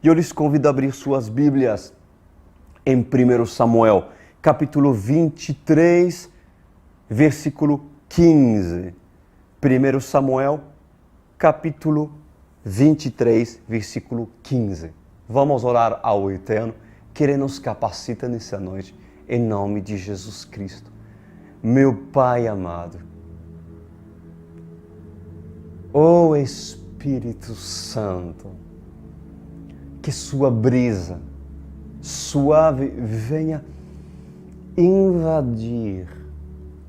E eu lhes convido a abrir suas Bíblias em 1 Samuel, capítulo 23, versículo 15. 1 Samuel, capítulo 23, versículo 15. Vamos orar ao Eterno, que Ele nos capacita nessa noite, em nome de Jesus Cristo. Meu Pai amado, ó Espírito Santo, que sua brisa suave venha invadir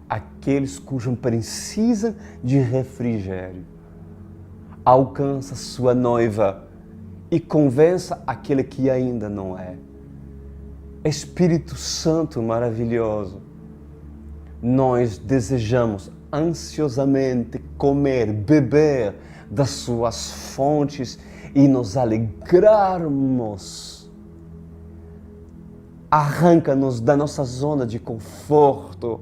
aqueles cujos precisam de refrigério. Alcança sua noiva e convença aquele que ainda não é. Espírito Santo maravilhoso, nós desejamos ansiosamente comer, beber das suas fontes e nos alegrarmos. Arranca-nos da nossa zona de conforto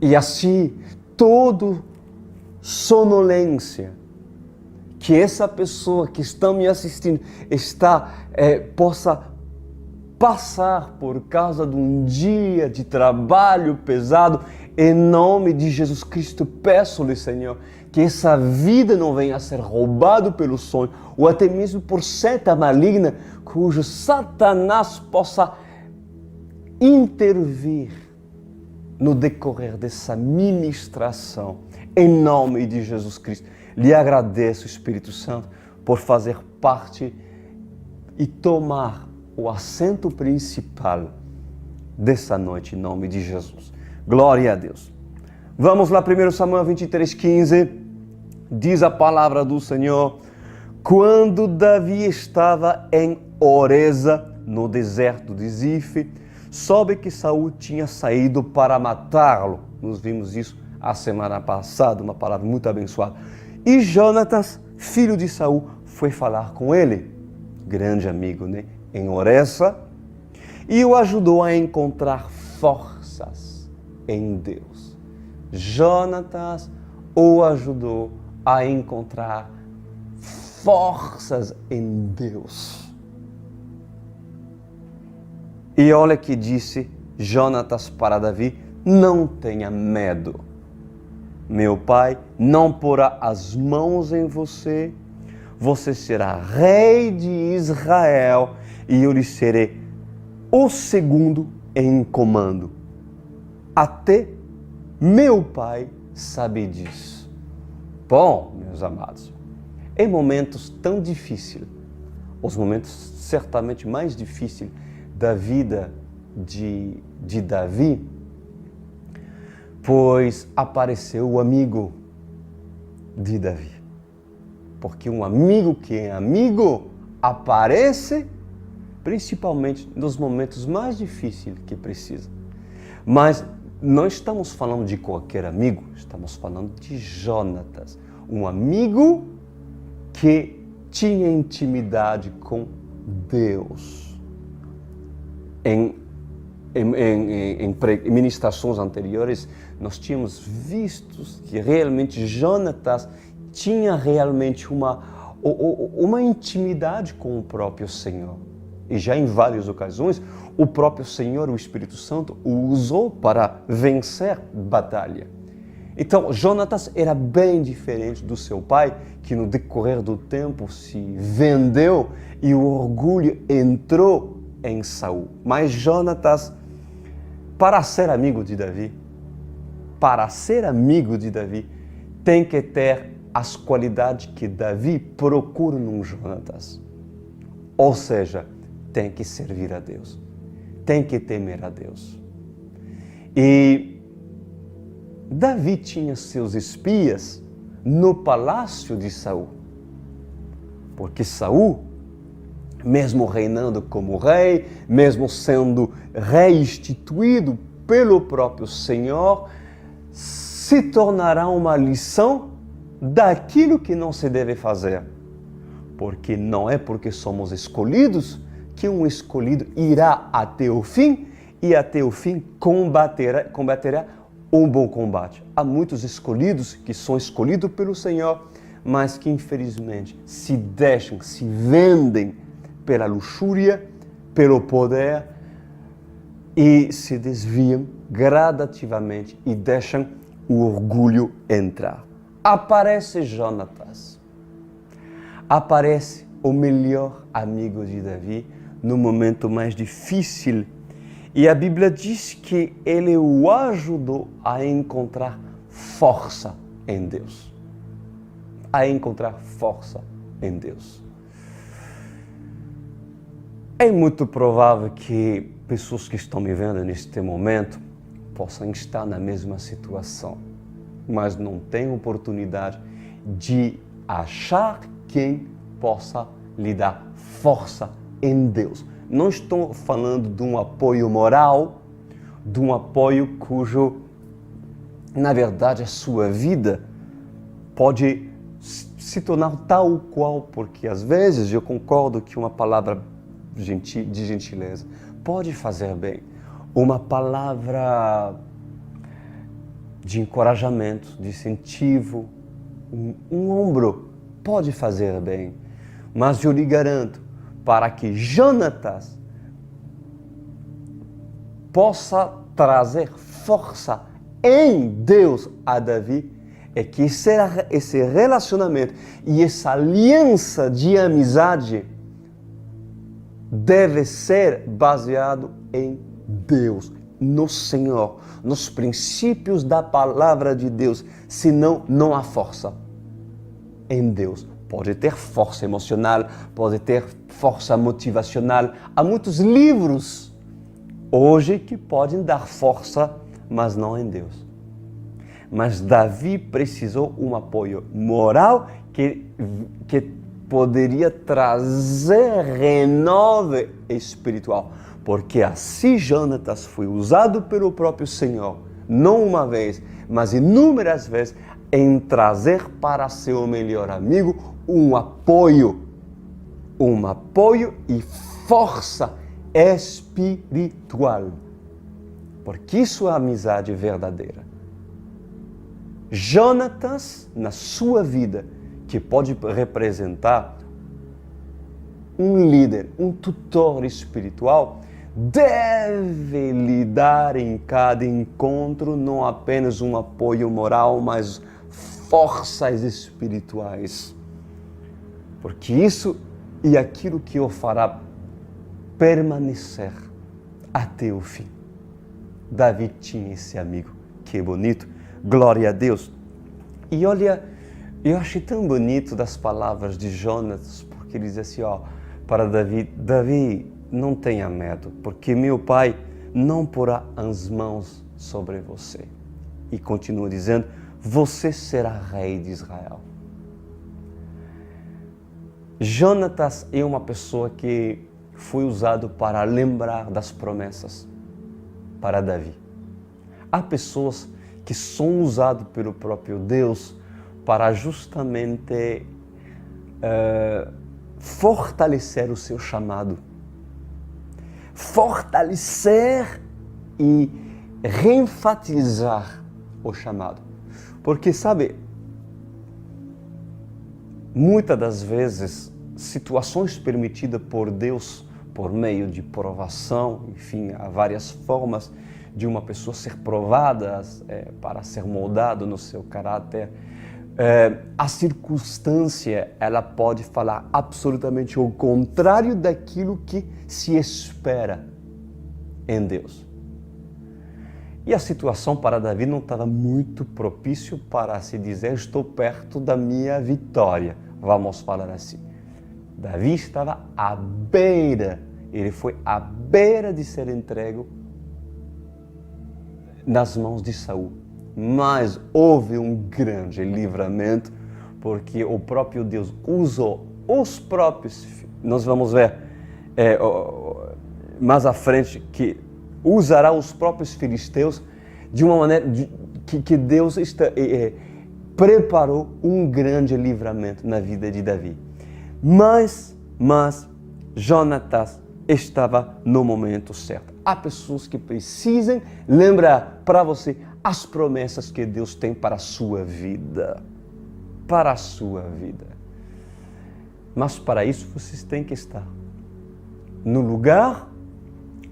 e assim toda sonolência que essa pessoa que está me assistindo possa passar por causa de um dia de trabalho pesado, em nome de Jesus Cristo, peço-lhe, Senhor, que essa vida não venha a ser roubada pelo sonho, ou até mesmo por seta maligna, cujo Satanás possa intervir no decorrer dessa ministração. Em nome de Jesus Cristo, lhe agradeço, Espírito Santo, por fazer parte e tomar o assento principal dessa noite, em nome de Jesus. Glória a Deus. Vamos lá, 1 Samuel 23, 15, diz a palavra do Senhor: quando Davi estava em Oreza, no deserto de Zif, soube que Saul tinha saído para matá-lo. Nós vimos isso a semana passada, uma palavra muito abençoada. E Jonatas, filho de Saul, foi falar com ele, grande amigo, né? Em Oreza, e o ajudou a encontrar forças em Deus. Jonatas o ajudou a encontrar forças em Deus. E olha que disse Jonatas para Davi: não tenha medo. Meu pai não porá as mãos em você. Você será rei de Israel e eu lhe serei o segundo em comando. Até meu pai sabe disso. Bom, meus amados, em momentos tão difíceis, os momentos certamente mais difíceis da vida de Davi, pois apareceu o amigo de Davi. Porque um amigo que é amigo aparece principalmente nos momentos mais difíceis que precisa. Mas não estamos falando de qualquer amigo, estamos falando de Jonatas, um amigo que tinha intimidade com Deus. Em ministrações anteriores, nós tínhamos visto que realmente Jonatas tinha realmente uma intimidade com o próprio Senhor. E já em várias ocasiões, o próprio Senhor, o Espírito Santo, o usou para vencer batalha. Então, Jonatas era bem diferente do seu pai, que no decorrer do tempo se vendeu e o orgulho entrou em Saul. Mas Jonatas, para ser amigo de Davi, tem que ter as qualidades que Davi procura num Jonatas. Ou seja, tem que servir a Deus, tem que temer a Deus. E Davi tinha seus espias no palácio de Saul, porque Saul, mesmo reinando como rei, mesmo sendo reinstituído pelo próprio Senhor, se tornará uma lição daquilo que não se deve fazer. Porque não é porque somos escolhidos que um escolhido irá até o fim e até o fim combaterá um bom combate. Há muitos escolhidos que são escolhidos pelo Senhor, mas que infelizmente se vendem pela luxúria, pelo poder e se desviam gradativamente e deixam o orgulho entrar. Aparece Jonatas. Aparece o melhor amigo de Davi no momento mais difícil. E a Bíblia diz que ele o ajudou a encontrar força em Deus. A encontrar força em Deus. É muito provável que pessoas que estão me vendo neste momento possam estar na mesma situação, mas não têm oportunidade de achar quem possa lhe dar força em Deus. Não estou falando de um apoio moral, de um apoio cujo, na verdade, a sua vida pode se tornar tal qual, porque às vezes eu concordo que uma palavra de gentileza pode fazer bem, uma palavra de encorajamento, de incentivo, um ombro pode fazer bem, mas eu lhe garanto, para que Jonatas possa trazer força em Deus a Davi, é que esse relacionamento e essa aliança de amizade deve ser baseado em Deus, no Senhor, nos princípios da palavra de Deus, senão não há força em Deus. Pode ter força emocional, pode ter força motivacional. Há muitos livros hoje que podem dar força, mas não em Deus. Mas Davi precisou um apoio moral que poderia trazer renova espiritual. Porque assim Jonatas foi usado pelo próprio Senhor, não uma vez, mas inúmeras vezes, em trazer para seu melhor amigo um apoio e força espiritual. Porque isso é amizade verdadeira. Jonatas, na sua vida, que pode representar um líder, um tutor espiritual, deve lhe dar em cada encontro não apenas um apoio moral, mas forças espirituais. Porque isso é aquilo que o fará permanecer até o fim. Davi tinha esse amigo, que bonito, glória a Deus. E olha, eu achei tão bonito das palavras de Jonatas, porque ele diz assim, para Davi, Davi, não tenha medo, porque meu pai não porá as mãos sobre você. E continua dizendo, você será rei de Israel. Jonatas é uma pessoa que foi usado para lembrar das promessas para Davi. Há pessoas que são usadas pelo próprio Deus para justamente fortalecer o seu chamado. Fortalecer e reenfatizar o chamado. Porque, sabe, muitas das vezes, situações permitidas por Deus, por meio de provação, enfim, há várias formas de uma pessoa ser provada para ser moldado no seu caráter. A circunstância, ela pode falar absolutamente o contrário daquilo que se espera em Deus. E a situação para Davi não estava muito propício para se dizer, estou perto da minha vitória, vamos falar assim. Davi estava à beira, ele foi à beira de ser entregue nas mãos de Saul. Mas houve um grande livramento, porque o próprio Deus usou os próprios, nós vamos ver mais à frente, que usará os próprios filisteus de uma maneira que Deus preparou um grande livramento na vida de Davi. Mas Jonatas estava no momento certo. Há pessoas que precisam lembrar para você as promessas que Deus tem para a sua vida. Para a sua vida. Mas para isso vocês têm que estar no lugar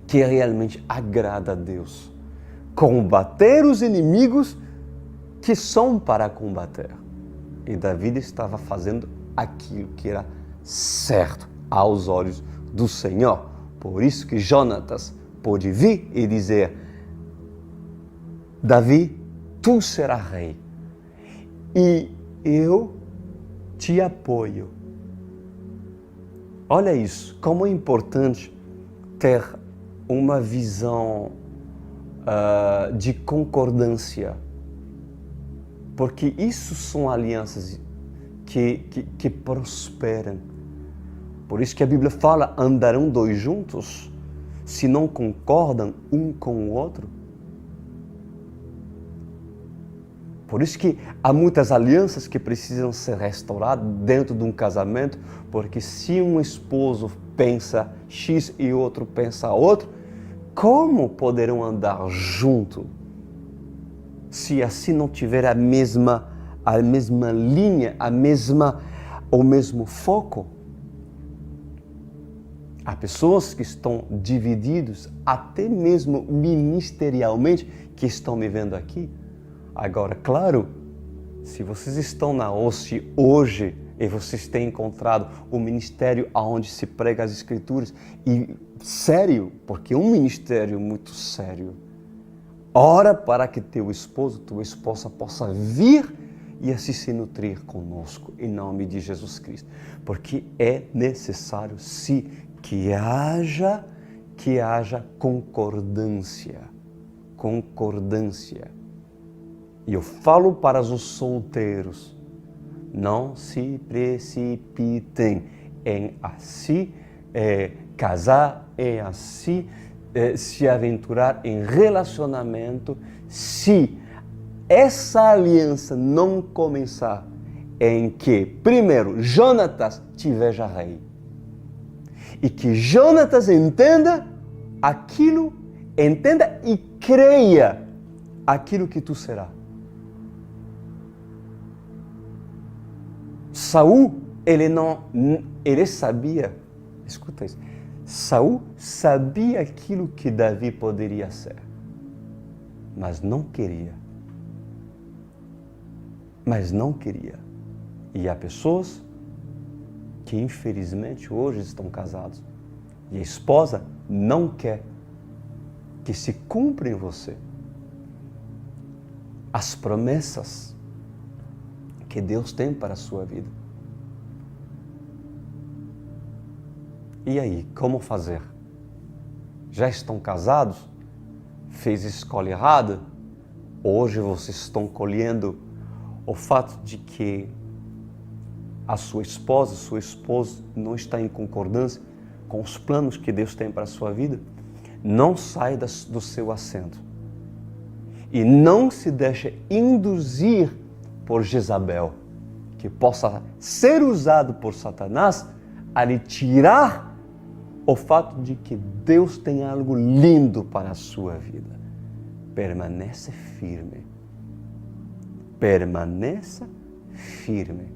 que realmente agrada a Deus. Combater os inimigos que são para combater. E Davi estava fazendo aquilo que era certo aos olhos do Senhor. Por isso que Jonatas pôde vir e dizer: Davi, tu serás rei e eu te apoio. Olha isso, como é importante ter uma visão de concordância, porque isso são alianças que prosperam. Por isso que a Bíblia fala, andarão dois juntos, se não concordam um com o outro. Por isso que há muitas alianças que precisam ser restauradas dentro de um casamento, porque se um esposo pensa X e outro pensa outro, como poderão andar juntos se assim não tiver a mesma linha, o mesmo foco? Há pessoas que estão divididos, até mesmo ministerialmente, que estão me vendo aqui. Agora, claro, se vocês estão na OSCE hoje e vocês têm encontrado o ministério onde se prega as Escrituras, e sério, porque é um ministério muito sério, ora para que teu esposo, tua esposa possa vir e assim se nutrir conosco, em nome de Jesus Cristo. Porque é necessário, sim, que haja concordância. Concordância. E eu falo para os solteiros, não se precipitem em assim casar, em assim se aventurar em relacionamento, se essa aliança não começar em que, primeiro, Jonatas te veja rei. E que Jonatas entenda e creia aquilo que tu serás. Saul, ele sabia, escuta isso, Saul sabia aquilo que Davi poderia ser, mas não queria. E há pessoas que infelizmente hoje estão casados e a esposa não quer que se cumpra em você as promessas que Deus tem para a sua vida. E aí, como fazer? Já estão casados? Fez escolha errada? Hoje vocês estão colhendo o fato de que a sua esposa, seu esposo não está em concordância com os planos que Deus tem para a sua vida? Não saia do seu assento. E não se deixe induzir por Jezabel, que possa ser usado por Satanás a lhe tirar o fato de que Deus tem algo lindo para a sua vida. Permaneça firme. Permaneça firme.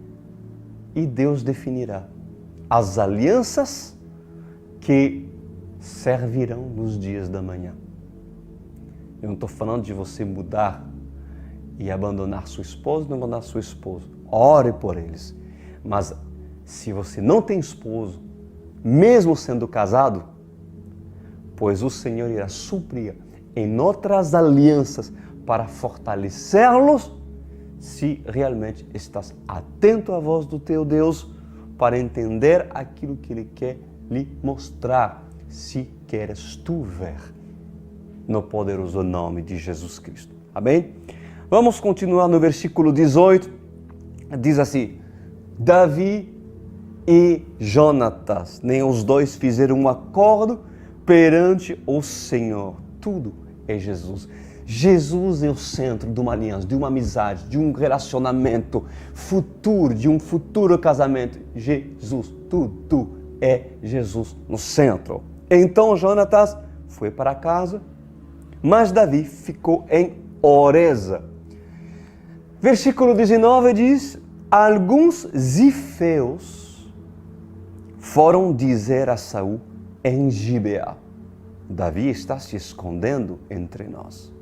E Deus definirá as alianças que servirão nos dias da manhã. Eu não estou falando de você mudar e abandonar sua esposa, não abandonar seu esposo. Ore por eles. Mas se você não tem esposo, mesmo sendo casado, pois o Senhor irá suprir em outras alianças para fortalecê-los, se realmente estás atento à voz do teu Deus para entender aquilo que Ele quer lhe mostrar, se queres tu ver, no poderoso nome de Jesus Cristo. Amém? Vamos continuar no versículo 18, diz assim: Davi e Jonatas, nem os dois fizeram um acordo perante o Senhor. Tudo é Jesus. Jesus é o centro de uma aliança, de uma amizade, de um relacionamento futuro, de um futuro casamento. Jesus, tudo é Jesus no centro. Então Jonatas foi para casa, mas Davi ficou em Oreza. Versículo 19 diz: alguns zifeus foram dizer a Saul em Gibeá. Davi está se escondendo entre nós.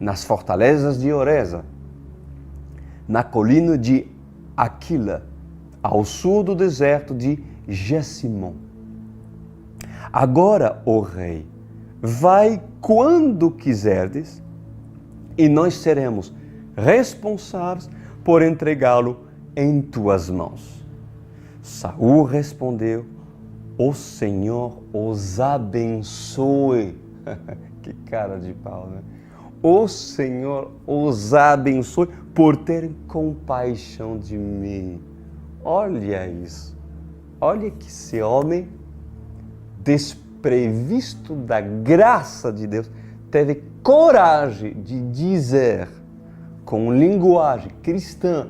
Nas fortalezas de Oreza, na colina de Aquila, ao sul do deserto de Gessimon. Agora, ó rei, vai quando quiserdes, e nós seremos responsáveis por entregá-lo em tuas mãos. Saul respondeu: o Senhor os abençoe. Que cara de pau, né? O Senhor os abençoe por terem compaixão de mim. Olha isso. Olha que esse homem, desprevisto da graça de Deus, teve coragem de dizer, com linguagem cristã,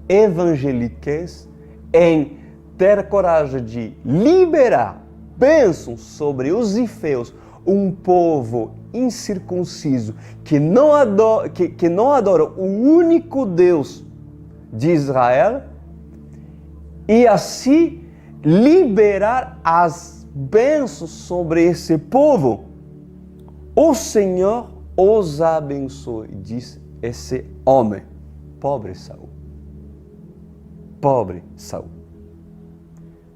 evangeliquez, em ter coragem de liberar bênçãos sobre os ifeus, um povo incircunciso que não adora o único Deus de Israel, e assim liberar as bênçãos sobre esse povo. O Senhor os abençoe, diz esse homem. Pobre Saul. Pobre Saul.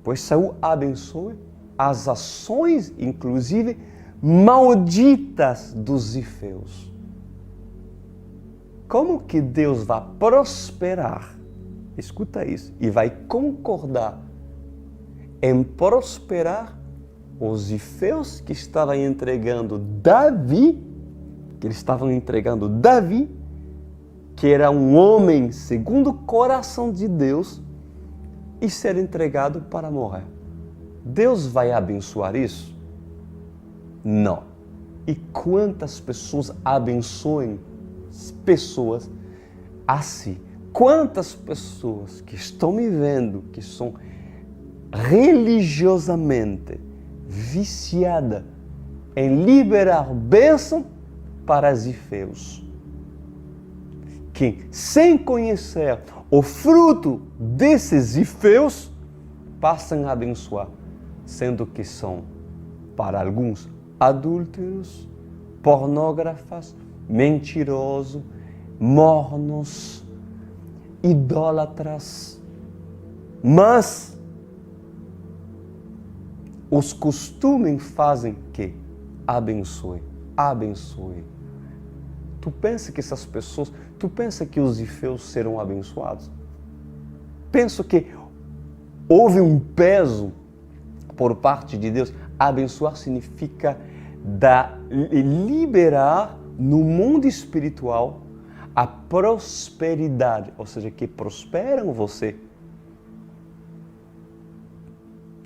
Pois Saul abençoe as ações, inclusive, malditas dos ifeus. Como que Deus vai prosperar? Escuta isso. E vai concordar em prosperar os ifeus que estavam entregando Davi, que era um homem segundo o coração de Deus, e ser entregado para morrer. Deus vai abençoar isso? Não. E quantas pessoas abençoam pessoas assim? Quantas pessoas que estão me vendo, que são religiosamente viciadas em liberar bênção para os ifeus, que sem conhecer o fruto desses ifeus, passam a abençoar, sendo que são, para alguns, adúlteros, pornógrafos, mentirosos, mornos, idólatras. Mas os costumes fazem que abençoe. Tu pensa que os ifeus serão abençoados? Penso que houve um peso por parte de Deus. Abençoar significa liberar no mundo espiritual a prosperidade, ou seja, que prosperam você.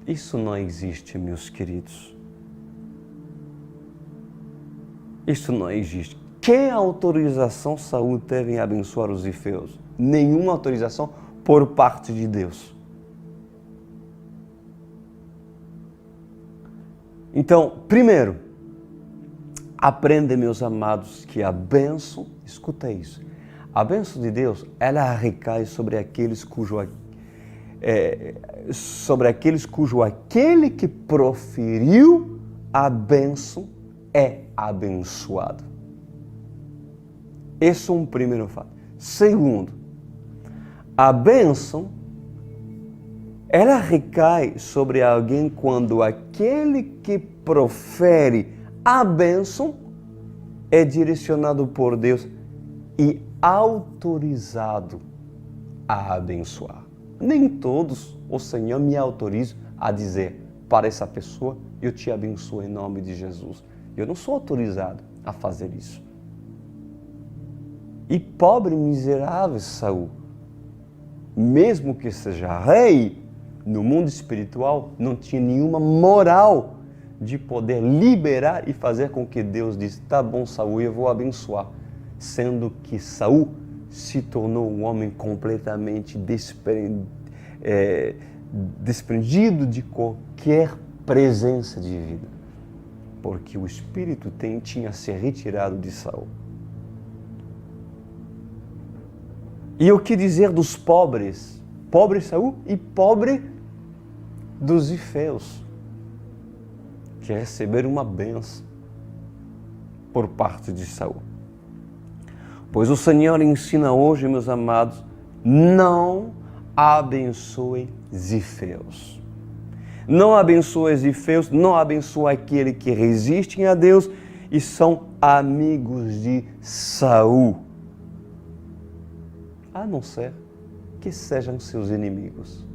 Isso não existe, meus queridos. Isso não existe. Que autorização Saul teve em abençoar os ifeus? Nenhuma autorização por parte de Deus. Então, primeiro, aprende, meus amados, que a bênção, escuta isso, a bênção de Deus, ela recai sobre aqueles cujo aquele que proferiu a bênção é abençoado. Esse é um primeiro fato. Segundo, a bênção, ela recai sobre alguém quando aquele que profere a bênção é direcionado por Deus e autorizado a abençoar. Nem todos o Senhor me autoriza a dizer para essa pessoa: eu te abençoo em nome de Jesus. Eu não sou autorizado a fazer isso. E pobre miserável Saul, mesmo que seja rei, no mundo espiritual não tinha nenhuma moral de poder liberar e fazer com que Deus disse: tá bom, Saul, eu vou abençoar. Sendo que Saul se tornou um homem completamente desprendido de qualquer presença de vida, porque o Espírito tinha se retirado de Saul. E o que dizer dos pobres? Pobre Saul e pobre dos ifeus. que receber uma bênção por parte de Saul. Pois o Senhor ensina hoje, meus amados, não abençoe Zifeus. Não abençoe Zifeus, não abençoe aquele que resistem a Deus e são amigos de Saul. A não ser que sejam seus inimigos.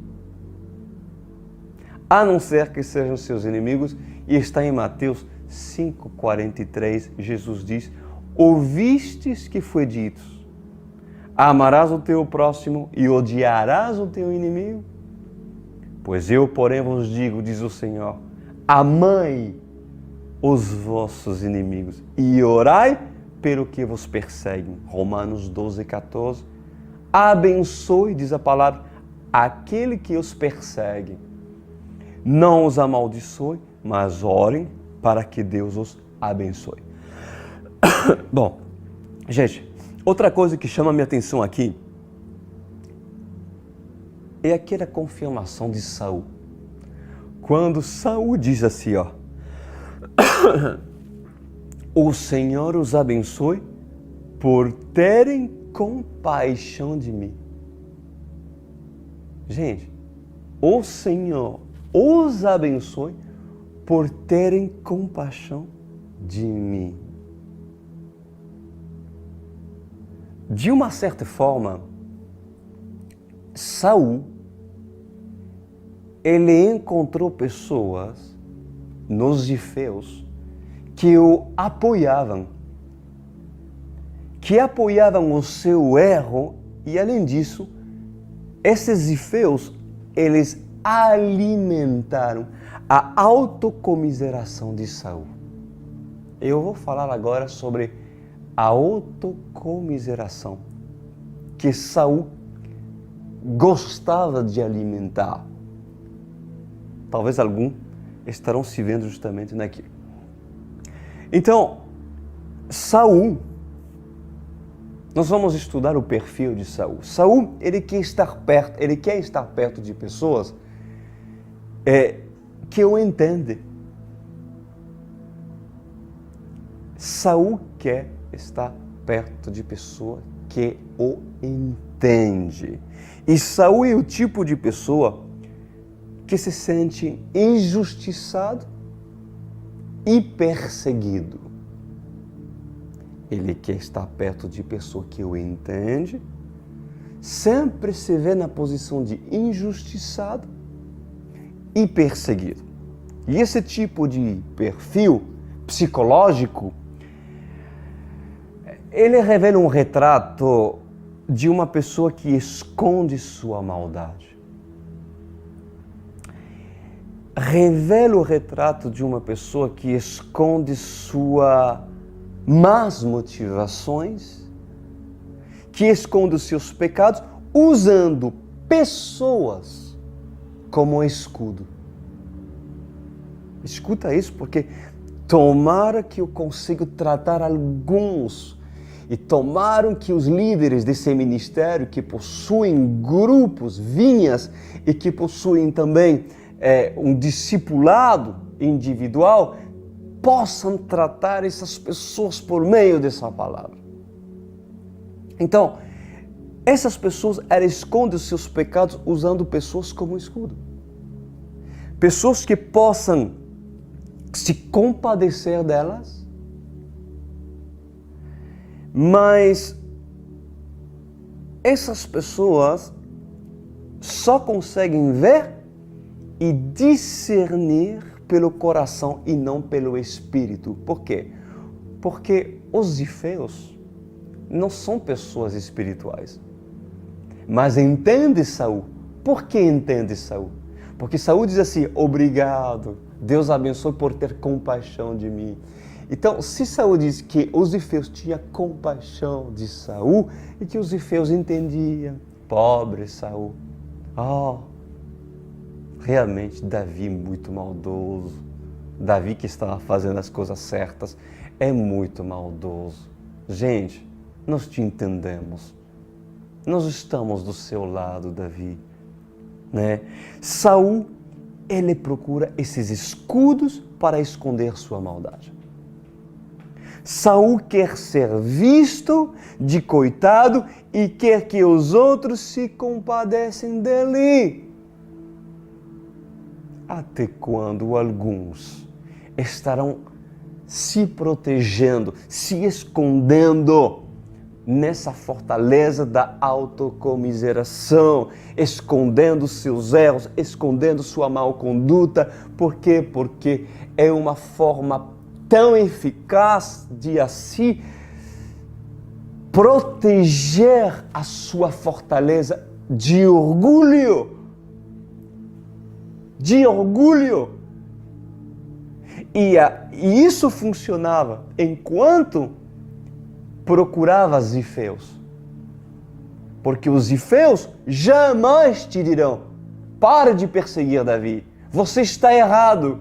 A não ser que sejam seus inimigos, e está em Mateus 5,43, Jesus diz: ouvistes que foi dito, amarás o teu próximo e odiarás o teu inimigo? Pois eu, porém, vos digo, diz o Senhor, amai os vossos inimigos e orai pelo que vos perseguem. Romanos 12,14. Abençoe, diz a palavra, aquele que os persegue. Não os amaldiçoe, mas orem para que Deus os abençoe. Bom, gente, outra coisa que chama a minha atenção aqui é aquela confirmação de Saul. Quando Saul diz assim, ó, o Senhor os abençoe por terem compaixão de mim. Gente, o Senhor os abençoe por terem compaixão de mim. De uma certa forma, Saul, ele encontrou pessoas nos Zifeus que o apoiavam, o seu erro, e além disso, esses Zifeus, eles alimentaram a autocomiseração de Saul. Eu vou falar agora sobre a autocomiseração que Saul gostava de alimentar. Talvez alguns estarão se vendo justamente naquilo. Então, Saul, nós vamos estudar o perfil de Saul. Saul, ele quer estar perto de pessoas que o entendem. Saul quer estar perto de pessoa que o entende. E Saul é o tipo de pessoa que se sente injustiçado e perseguido. Ele quer estar perto de pessoa que o entende, sempre se vê na posição de injustiçado e perseguido. E esse tipo de perfil psicológico, ele revela um retrato de uma pessoa que esconde sua maldade. Revela o retrato de uma pessoa que esconde suas más motivações, que esconde os seus pecados, usando pessoas como escudo. Escuta isso, porque tomara que eu consiga tratar alguns, e tomaram que os líderes desse ministério, que possuem grupos, vinhas, e que possuem também um discipulado individual, possam tratar essas pessoas por meio dessa palavra. Então, essas pessoas, elas escondem os seus pecados usando pessoas como escudo. Pessoas que possam se compadecer delas, mas essas pessoas só conseguem ver e discernir pelo coração e não pelo espírito. Por quê? Porque os zifeus não são pessoas espirituais. Mas entende Saul. Por que entende Saul? Porque Saul diz assim: obrigado, Deus abençoe por ter compaixão de mim. Então, se Saul diz que os zifeus tinham compaixão de Saul, e que os zifeus entendiam, pobre Saul. Realmente Davi muito maldoso. Davi que estava fazendo as coisas certas é muito maldoso. Gente, nós te entendemos. Nós estamos do seu lado, Davi. Né? Saul, ele procura esses escudos para esconder sua maldade. Saul quer ser visto de coitado e quer que os outros se compadecem dele. Até quando alguns estarão se protegendo, se escondendo nessa fortaleza da autocomiseração, escondendo seus erros, escondendo sua má conduta. Por quê? Porque é uma forma tão eficaz de assim proteger a sua fortaleza de orgulho. De orgulho. E isso funcionava enquanto procurava zifeus. Porque os zifeus jamais te dirão: para de perseguir Davi, você está errado.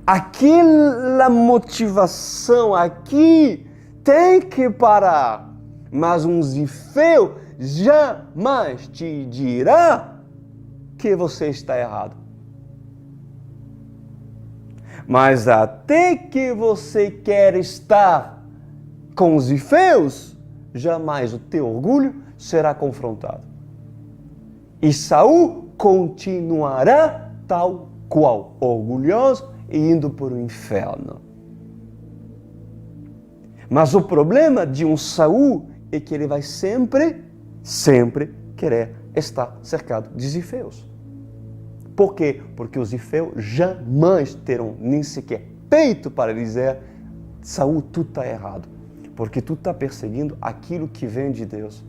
Aquela motivação aqui tem que parar. Mas um zifeu jamais te dirá que você está errado. Mas até que você quer estar com os zifeus, jamais o teu orgulho será confrontado. E Saul continuará tal qual, orgulhoso e indo para o inferno. Mas o problema de um Saul é que ele vai sempre querer estar cercado de zifeus. Por quê? Porque os zifeus jamais terão nem sequer peito para dizer: Saul, tu está errado, porque tu está perseguindo aquilo que vem de Deus.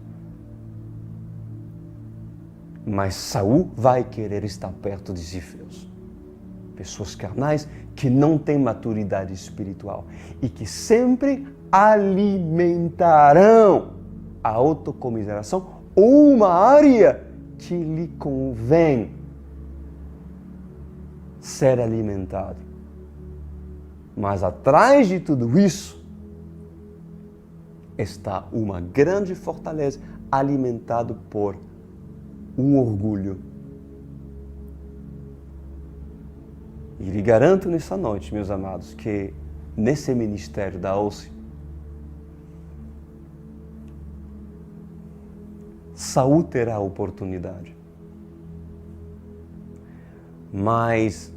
Mas Saul vai querer estar perto de zifeus. Pessoas carnais que não têm maturidade espiritual e que sempre alimentarão a autocomiseração ou uma área que lhe convém ser alimentado. Mas atrás de tudo isso está uma grande fortaleza alimentado por um orgulho. E lhe garanto nessa noite, meus amados, que nesse ministério da OSE, Saul terá a oportunidade. Mas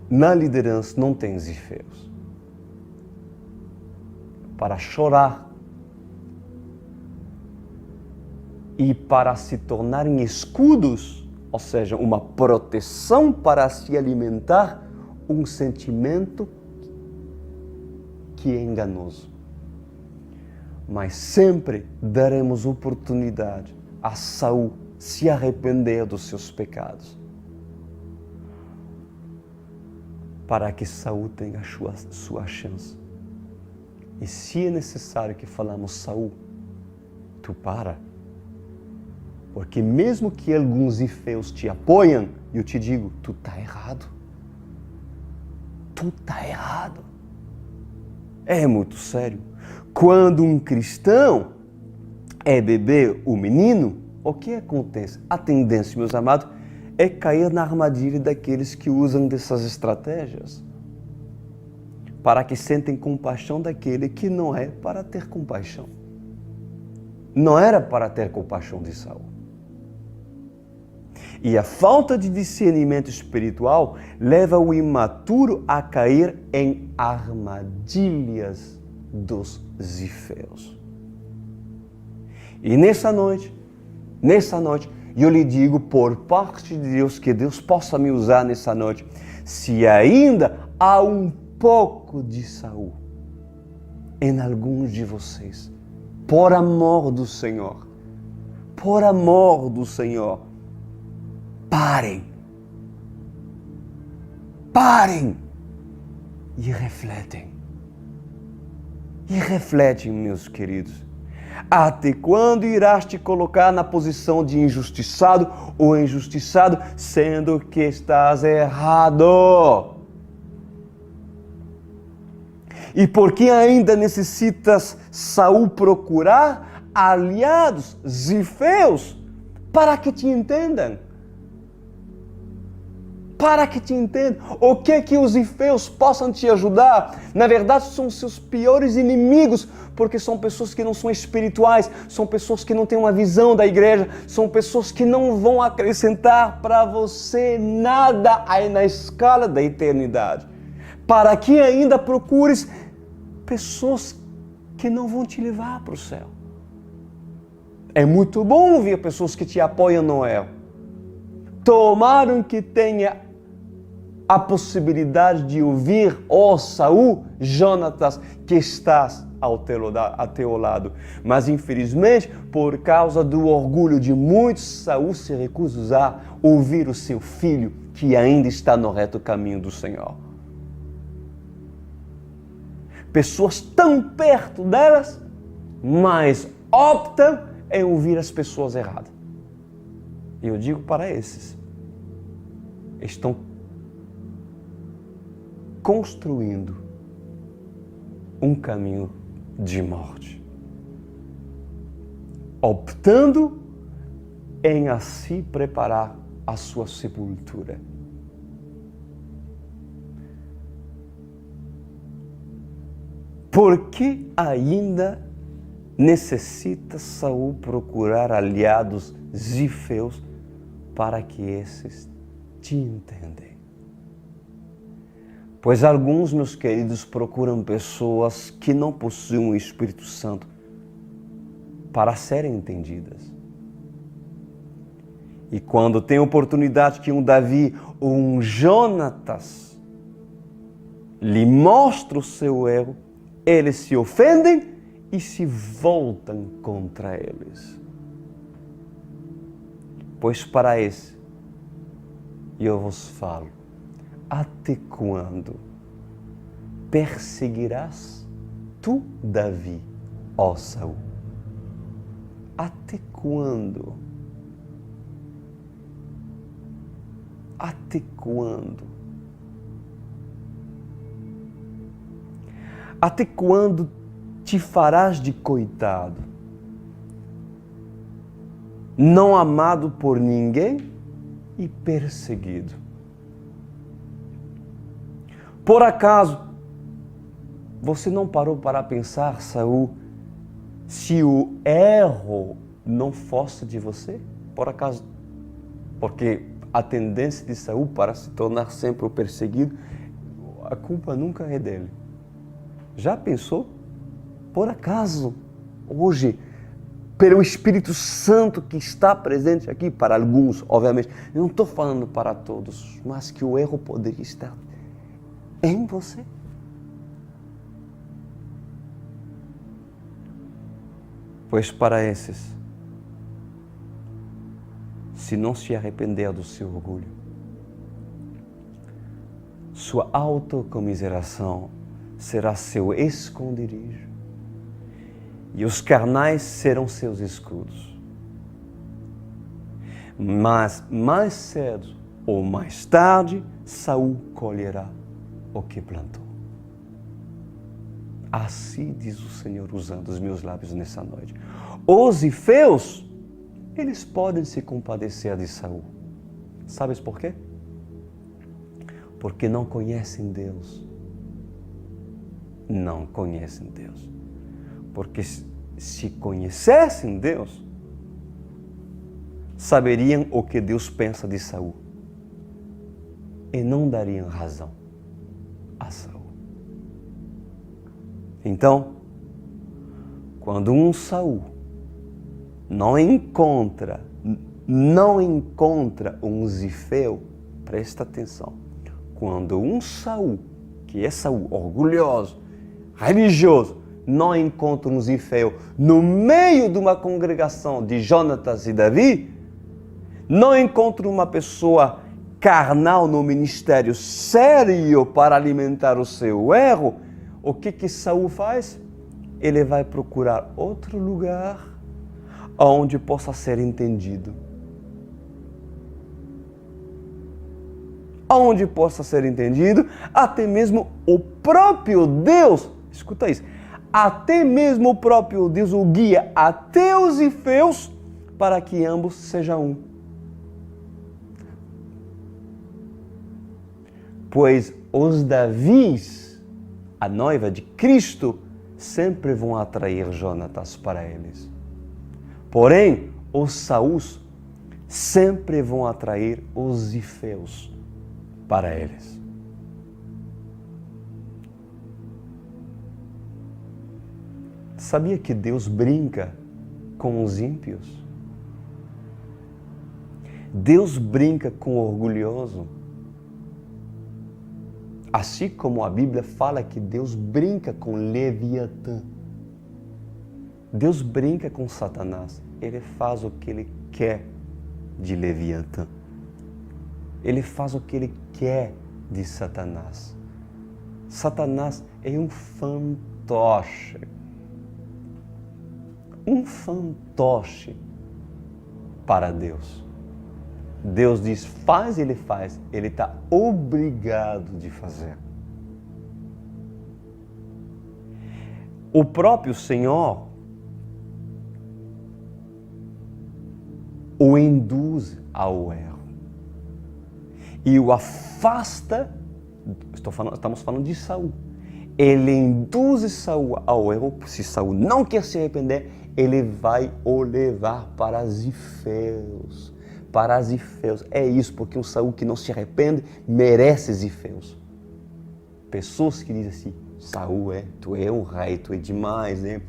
na liderança não tem zifeus para chorar e para se tornarem escudos, ou seja, uma proteção para se alimentar um sentimento que é enganoso. Mas sempre daremos oportunidade a Saul se arrepender dos seus pecados, para que Saul tenha a sua chance. E se é necessário que falamos: Saul, tu para. Porque mesmo que alguns zifeus te apoiam, eu te digo: tu está errado. Tu está errado. É muito sério. Quando um cristão é bebê, o menino, o que acontece? A tendência, meus amados, é cair na armadilha daqueles que usam dessas estratégias para que sentem compaixão daquele que não é para ter compaixão. Não era para ter compaixão de Saul. E a falta de discernimento espiritual leva o imaturo a cair em armadilhas dos zifeus. E nessa noite, eu lhe digo por parte de Deus, que Deus possa me usar nessa noite, se ainda há um pouco de Saul em alguns de vocês, por amor do Senhor, parem e refletem, meus queridos. Até quando irás te colocar na posição de injustiçado ou injustiçado, sendo que estás errado? E por que ainda necessitas Saul procurar aliados, zifeus, para que te entendam? para que te entenda. O que os ifeus possam te ajudar, na verdade são seus piores inimigos, porque são pessoas que não são espirituais, são pessoas que não têm uma visão da igreja, são pessoas que não vão acrescentar para você nada aí na escala da eternidade. Para que ainda procures pessoas que não vão te levar para o céu. É muito bom ouvir pessoas que te apoiam no erro. Tomaram que tenha a possibilidade de ouvir, ó Saul, Jonatas, que estás ao teu lado. Mas infelizmente, por causa do orgulho de muitos, Saul se recusa a ouvir o seu filho, que ainda está no reto caminho do Senhor. Pessoas tão perto delas, mas optam em ouvir as pessoas erradas. E eu digo para esses, estão construindo um caminho de morte, optando em assim preparar a sua sepultura. Por que ainda necessita Saul procurar aliados zifeus para que esses te entendem? Pois alguns, meus queridos, procuram pessoas que não possuem o Espírito Santo para serem entendidas. E quando tem oportunidade que um Davi ou um Jonatas lhe mostra o seu erro, eles se ofendem e se voltam contra eles. Pois para esse, eu vos falo, até quando perseguirás tu, Davi, ó Saul? Até quando? Até quando? Até quando te farás de coitado, não amado por ninguém e perseguido? Por acaso, você não parou para pensar, Saul, se o erro não fosse de você? Por acaso, porque a tendência de Saul para se tornar sempre o perseguido, a culpa nunca é dele. Já pensou? Por acaso, hoje, pelo Espírito Santo que está presente aqui, para alguns, obviamente, eu não estou falando para todos, mas que o erro poderia estar em você? Pois para esses, se não se arrepender do seu orgulho, sua autocomiseração será seu esconderijo e os carnais serão seus escudos. Mas mais cedo ou mais tarde, Saul colherá o que plantou. Assim diz o Senhor, usando os meus lábios nessa noite. Os ifeus, eles podem se compadecer de Saul. Sabes por quê? Porque não conhecem Deus. Não conhecem Deus. Porque se conhecessem Deus, saberiam o que Deus pensa de Saul e não dariam razão a Saul. Então, quando um Saul não encontra um zifeu, presta atenção. Quando um Saul, que é Saul, orgulhoso, religioso, não encontra um zifeu no meio de uma congregação de Jonatas e Davi, não encontra uma pessoa carnal no ministério sério para alimentar o seu erro, o que Saul faz? Ele vai procurar outro lugar onde possa ser entendido. Onde possa ser entendido, até mesmo o próprio Deus, escuta isso, até mesmo o próprio Deus o guia até os ifeus para que ambos sejam um. Pois os Davis, a noiva de Cristo, sempre vão atrair Jonatas para eles. Porém, os Saús sempre vão atrair os Zifeus para eles. Sabia que Deus brinca com os ímpios? Deus brinca com o orgulhoso. Assim como a Bíblia fala que Deus brinca com Leviatã. Deus brinca com Satanás. Ele faz o que ele quer de Leviatã. Ele faz o que ele quer de Satanás. Satanás é um fantoche. Um fantoche para Deus. Deus diz, faz, ele faz. Ele está obrigado de fazer. O próprio Senhor o induz ao erro e o afasta. Estamos falando de Saul. Ele induz Saul ao erro. Se Saul não quer se arrepender, ele vai o levar para Zifeus. Para Zifeus. É isso, porque um Saul que não se arrepende merece Zifeus. Pessoas que dizem assim, Saul, tu é um rei, tu é demais, né?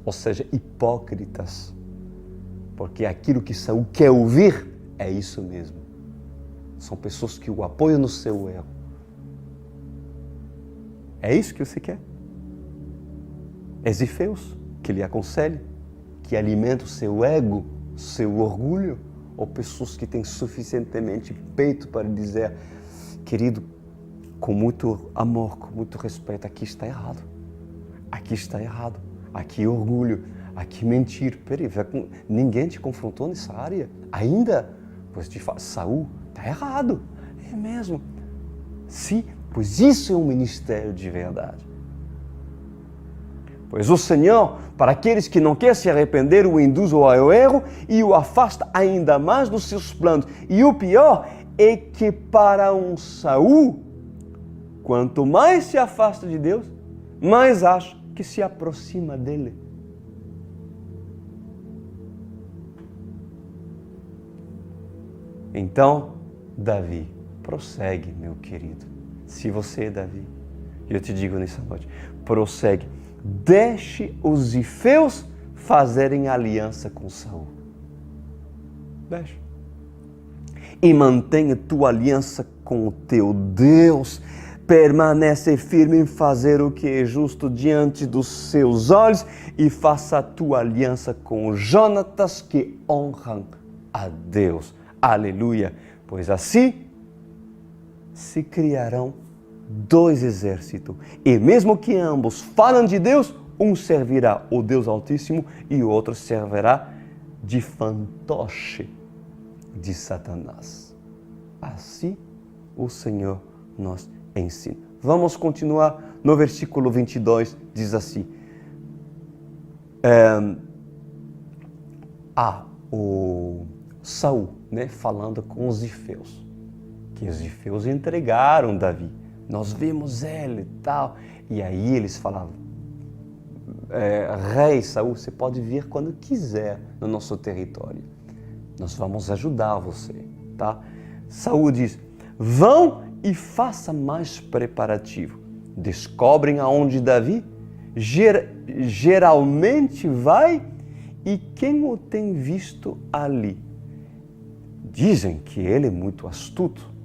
Ou seja, hipócritas. Porque aquilo que Saul quer ouvir é isso mesmo. São pessoas que o apoiam no seu erro. É isso que você quer? É Zifeus que lhe aconselhe, que alimenta o seu ego, seu orgulho, ou pessoas que têm suficientemente peito para dizer, querido, com muito amor, com muito respeito, aqui está errado. Aqui está errado. Aqui orgulho, aqui mentir. Peraí, ninguém te confrontou nessa área? Ainda? Pois te fala, Saul, está errado. É mesmo. Sim, pois isso é um ministério de verdade. Pois o Senhor, para aqueles que não querem se arrepender, o induz ao erro e o afasta ainda mais dos seus planos. E o pior é que para um Saul, quanto mais se afasta de Deus, mais acha que se aproxima dele. Então, Davi, prossegue, meu querido. Se você é Davi, eu te digo nessa noite, prossegue. Deixe os Zifeus fazerem aliança com Saul. Deixe. E mantenha tua aliança com o teu Deus. Permanece firme em fazer o que é justo diante dos seus olhos e faça a tua aliança com Jonatas que honram a Deus. Aleluia! Pois assim se criarão dois exércitos. E mesmo que ambos falam de Deus, um servirá o Deus Altíssimo e o outro servirá de fantoche de Satanás. Assim o Senhor nos ensina. Vamos continuar no versículo 22, diz assim. O Saul, falando com os Zifeus, que os Zifeus entregaram Davi. Nós vimos ele e tal. E aí eles falavam, rei Saul, você pode vir quando quiser no nosso território. Nós vamos ajudar você, tá? Saul diz, vão e faça mais preparativo. Descobrem aonde Davi geralmente vai e quem o tem visto ali. Dizem que ele é muito astuto.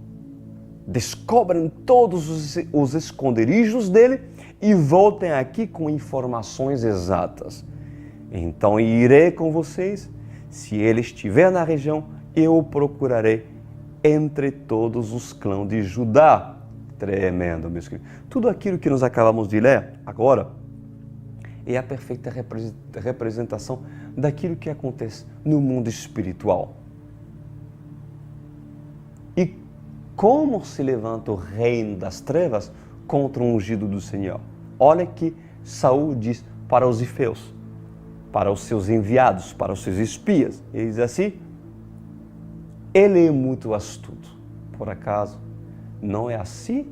Descobrem todos os esconderijos dele e voltem aqui com informações exatas. Então irei com vocês. Se ele estiver na região, eu o procurarei entre todos os clãs de Judá. Tremendo, meus queridos. Tudo aquilo que nós acabamos de ler agora é a perfeita representação daquilo que acontece no mundo espiritual. E como se levanta o reino das trevas contra o ungido do Senhor? Olha que Saul diz para os Zifeus, para os seus enviados, para os seus espias. Ele diz assim, ele é muito astuto. Por acaso, Não é assim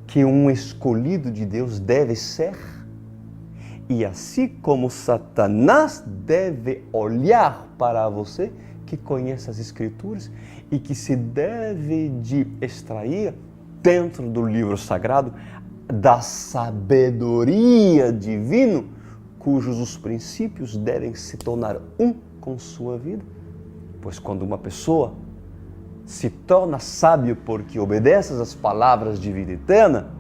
que um escolhido de Deus deve ser? E assim como Satanás deve olhar para você, que conhece as Escrituras, e que se deve de extrair dentro do livro sagrado da sabedoria divina, cujos os princípios devem se tornar um com sua vida. Pois quando uma pessoa se torna sábio porque obedece às palavras de vida eterna,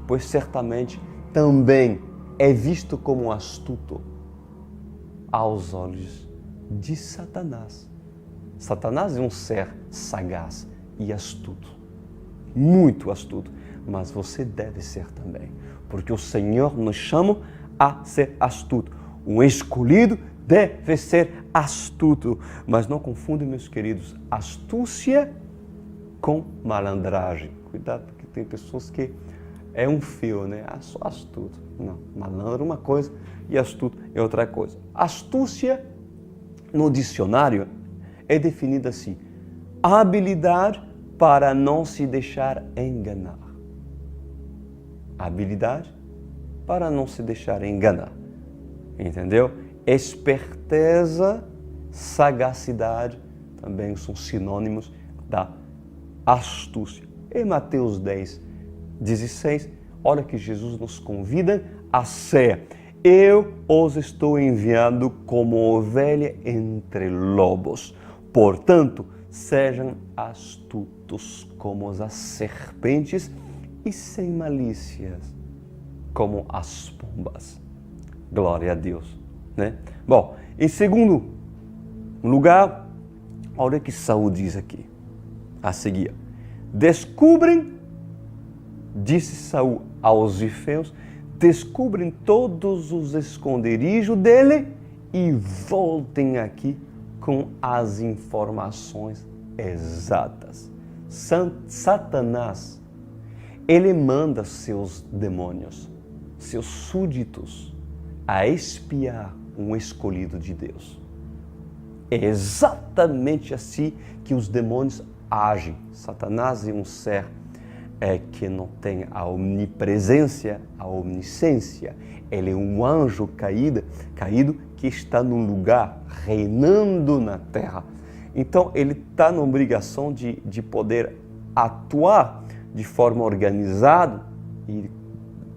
pois certamente também é visto como astuto aos olhos de Satanás. Satanás é um ser sagaz e astuto, muito astuto, mas você deve ser também, porque o Senhor nos chama a ser astuto. Um escolhido deve ser astuto, mas não confundam, meus queridos, astúcia com malandragem. Cuidado, porque tem pessoas que é um fio, né? Ah, sou astuto. Não, malandro é uma coisa e astuto é outra coisa. Astúcia, no dicionário, é definida assim: a habilidade para não se deixar enganar. A habilidade para não se deixar enganar. Entendeu? Esperteza, sagacidade também são sinônimos da astúcia. Em Mateus 10:16, olha que Jesus nos convida a ser: eu os estou enviando como ovelha entre lobos. Portanto, sejam astutos como as serpentes e sem malícias como as pombas. Glória a Deus, né? Bom, em segundo lugar, olha o que Saul diz aqui, a seguir. Descobrem, disse Saul aos zifeus, descobrem todos os esconderijos dele e voltem aqui com as informações exatas. Satanás, ele manda seus demônios, seus súditos, a espiar um escolhido de Deus. É exatamente assim que os demônios agem. Satanás é um ser que não tem a omnipresença, a omnisciência. Ele é um anjo caído que está num lugar reinando na terra. Então, ele está na obrigação de poder atuar de forma organizada e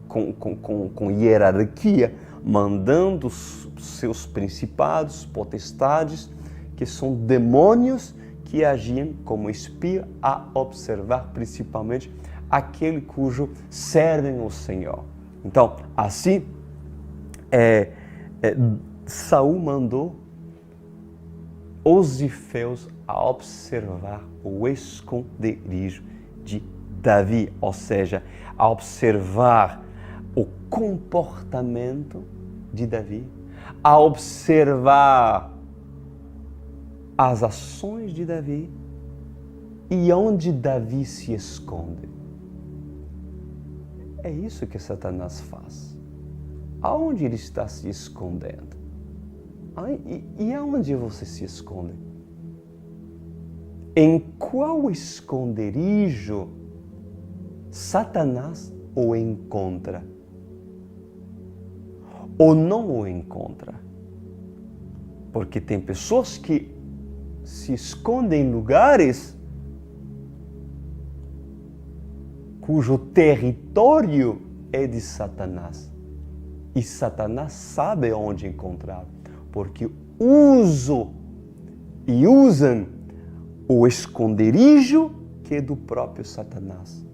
com hierarquia, mandando seus principados, potestades, que são demônios que agiam como espia a observar principalmente aquele cujo servem o Senhor. Então, assim, Saul mandou os zifeus a observar o esconderijo de Davi, ou seja, a observar o comportamento de Davi, a observar as ações de Davi e onde Davi se esconde. É isso que Satanás faz. Aonde ele está se escondendo? E aonde você se esconde? Em qual esconderijo Satanás o encontra? Ou não o encontra? Porque tem pessoas que se escondem em lugares cujo território é de Satanás. E Satanás sabe onde encontrá-lo, porque usam o esconderijo que é do próprio Satanás,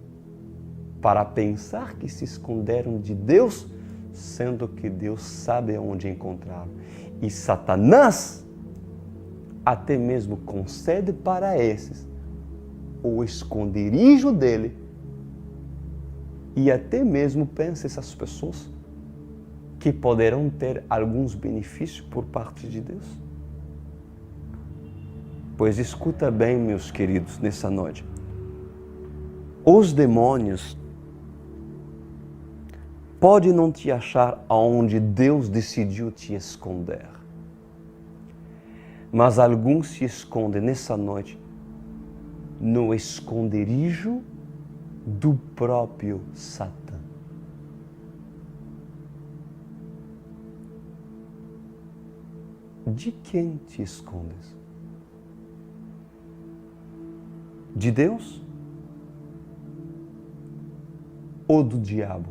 para pensar que se esconderam de Deus, sendo que Deus sabe onde encontrá-lo. E Satanás até mesmo concede para esses o esconderijo dele, e até mesmo pensa essas pessoas que poderão ter alguns benefícios por parte de Deus. Pois escuta bem, meus queridos, nessa noite. Os demônios podem não te achar aonde Deus decidiu te esconder. Mas alguns se escondem nessa noite no esconderijo do próprio Satã. De quem te escondes? De Deus ou do diabo?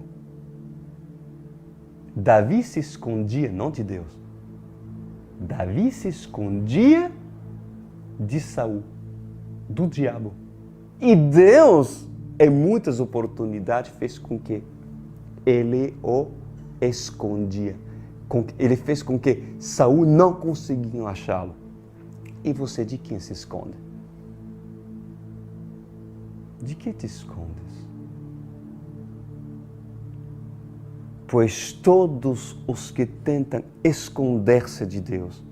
Davi se escondia, não de Deus. Davi se escondia de Saul, do diabo. E Deus, em muitas oportunidades, fez com que ele o escondia. Ele fez com que Saul não conseguia achá-lo. E você, de quem se esconde? De que te escondes? Pois todos os que tentam esconder-se de Deus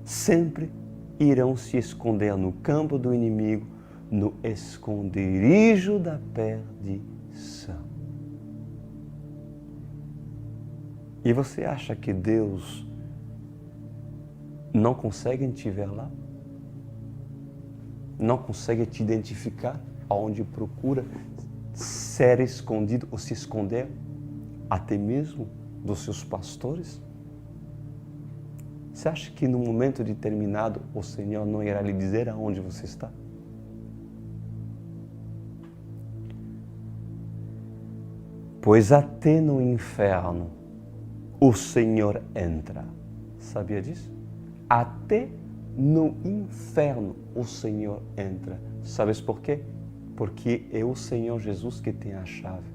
sempre irão se esconder no campo do inimigo, no esconderijo da perdição. E você acha que Deus não consegue te ver lá? Não consegue te identificar aonde procura ser escondido ou se esconder, até mesmo dos seus pastores? Você acha que num momento determinado o Senhor não irá lhe dizer aonde você está? Pois até no inferno o Senhor entra. Sabia disso? Até no inferno o Senhor entra. Sabes por quê? Porque é o Senhor Jesus que tem a chave.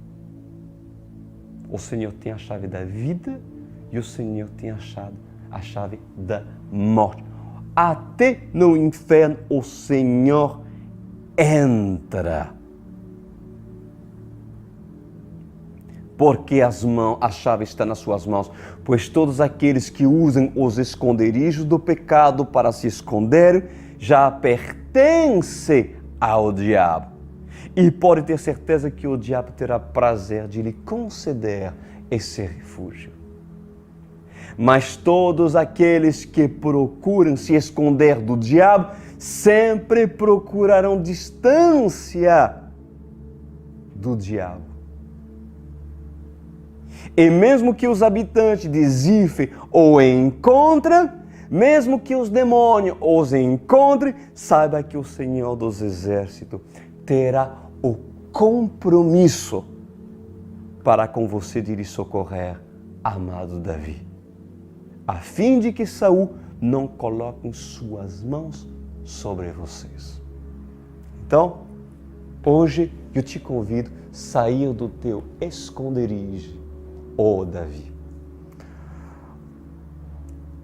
O Senhor tem a chave da vida e o Senhor tem a chave da morte. Até no inferno o Senhor entra. Porque a chave está nas suas mãos. Pois todos aqueles que usam os esconderijos do pecado para se esconderem já pertencem ao diabo. E pode ter certeza que o diabo terá prazer de lhe conceder esse refúgio. Mas todos aqueles que procuram se esconder do diabo sempre procurarão distância do diabo. E mesmo que os habitantes de Zífer o encontrem, mesmo que os demônios os encontrem, saiba que o Senhor dos Exércitos terá o compromisso para com você de lhe socorrer, amado Davi, a fim de que Saul não coloque suas mãos sobre vocês. Então, hoje eu te convido a sair do teu esconderijo, ó Davi.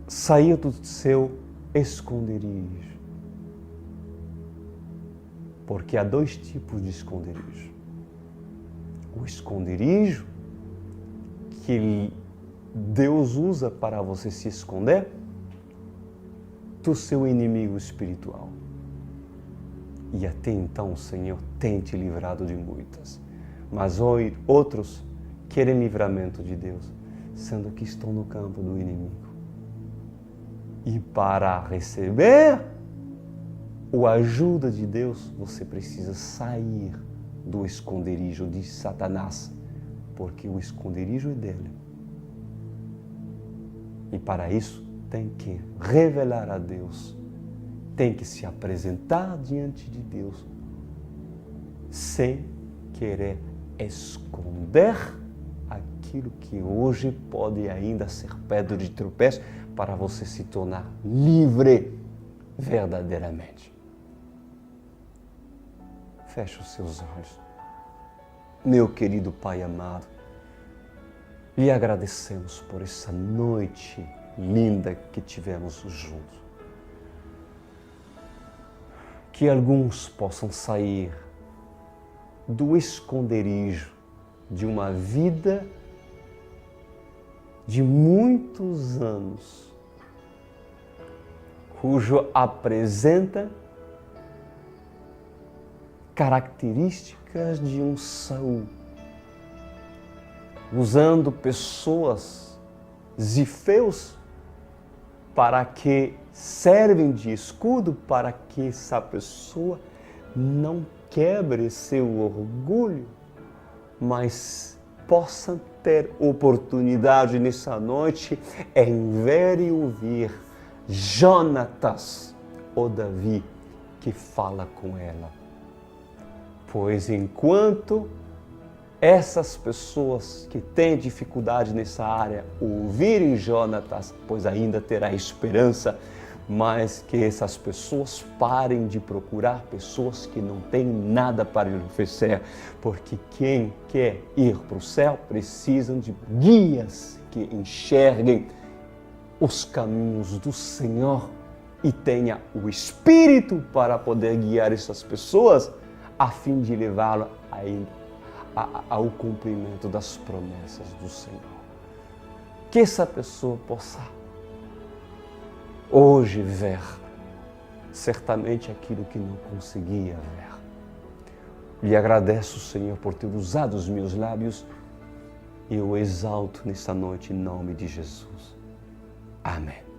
Sair do seu esconderijo. Porque há dois tipos de esconderijo. O esconderijo que Deus usa para você se esconder do seu inimigo espiritual. E até então o Senhor tem te livrado de muitas. Mas outros querem livramento de Deus, sendo que estão no campo do inimigo. E para receber a ajuda de Deus, você precisa sair do esconderijo de Satanás, porque o esconderijo é dele. E para isso tem que revelar a Deus, tem que se apresentar diante de Deus, sem querer esconder aquilo que hoje pode ainda ser pedra de tropeço para você se tornar livre verdadeiramente. Feche os seus olhos. Meu querido Pai amado, lhe agradecemos por essa noite linda que tivemos juntos. Que alguns possam sair do esconderijo de uma vida de muitos anos, cujo apresenta características de um Saul, usando pessoas zifeus para que servem de escudo para que essa pessoa não quebre seu orgulho, mas possam ter oportunidade nessa noite em ver e ouvir Jonatas, ou Davi, que fala com ela. Pois enquanto essas pessoas que têm dificuldade nessa área ouvirem Jonatas, pois ainda terá esperança, mas que essas pessoas parem de procurar pessoas que não têm nada para lhe oferecer, porque quem quer ir para o céu precisam de guias que enxerguem os caminhos do Senhor e tenha o Espírito para poder guiar essas pessoas a fim de levá-lo ao cumprimento das promessas do Senhor. Que essa pessoa possa hoje ver certamente aquilo que não conseguia ver. Lhe agradeço, Senhor, por ter usado os meus lábios e eu exalto nessa noite em nome de Jesus. Amém.